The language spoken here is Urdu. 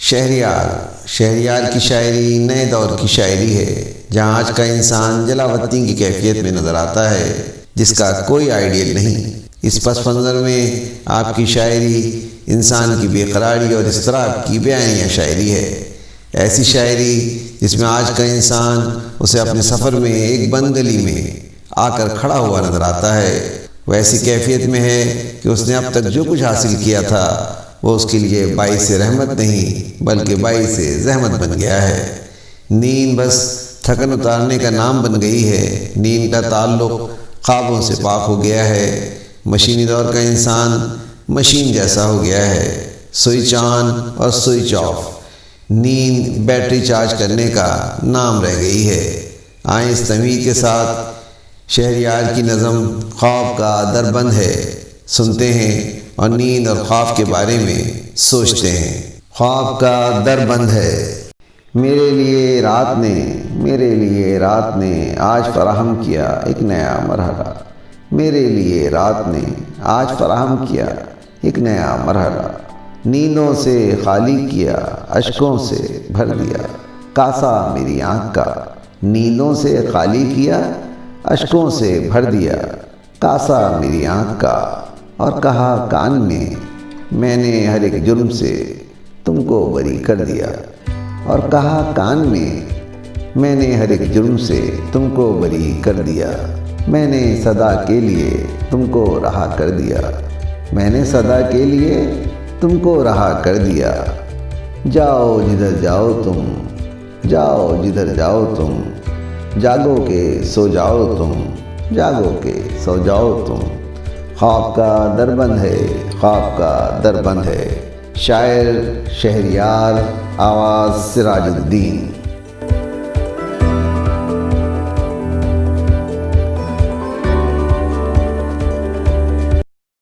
شہریار کی شاعری نئے دور کی شاعری ہے، جہاں آج کا انسان جلاوطنی کی کیفیت میں نظر آتا ہے جس کا کوئی آئیڈیل نہیں۔ اس پس منظر میں آپ کی شاعری انسان کی بے قراری اور اضطراب کی بیانیہ شاعری ہے، ایسی شاعری جس میں آج کا انسان اسے اپنے سفر میں ایک بند گلی میں آ کر کھڑا ہوا نظر آتا ہے۔ وہ ایسی کیفیت میں ہے کہ اس نے اب تک جو کچھ حاصل کیا تھا وہ اس کے لیے باعث رحمت نہیں بلکہ باعث زحمت بن گیا ہے۔ نیند بس تھکن اتارنے کا نام بن گئی ہے، نیند کا تعلق خوابوں سے پاک ہو گیا ہے۔ مشینی دور کا انسان مشین جیسا ہو گیا ہے، سوئچ آن اور سوئچ آف۔ نیند بیٹری چارج کرنے کا نام رہ گئی ہے۔ آئیں اس تمہید کے ساتھ شہریار کی نظم خواب کا دربند ہے سنتے ہیں اور نیند اور خواب کے بارے میں سوچتے ہیں۔ خواب کا دربند ہے۔ میرے لیے رات نے آج فراہم کیا ایک نیا مرحلہ، میرے لیے رات نے آج فراہم کیا ایک نیا مرحلہ، نیندوں سے خالی کیا اشکوں سے بھر دیا کاسا میری آنکھ کا، نیندوں سے خالی کیا اشکوں سے بھر دیا کاسا میری آنکھ کا، اور کہا کان میں نے ہر ایک جرم سے تم کو بری کر دیا، اور کہا کان میں نے ہر ایک جرم سے تم کو بری کر دیا، میں نے صدا کے لیے تم کو رہا کر دیا، میں نے صدا کے لیے تم کو رہا کر دیا، جاؤ جدھر جاؤ تم، جاؤ جدھر جاؤ تم، جاگو کے سو جاؤ تم، جاگو کے سو جاؤ تم۔ خواب کا دربند ہے، خواب کا دربند ہے۔ شاعر شہریار، آواز سراج الدین۔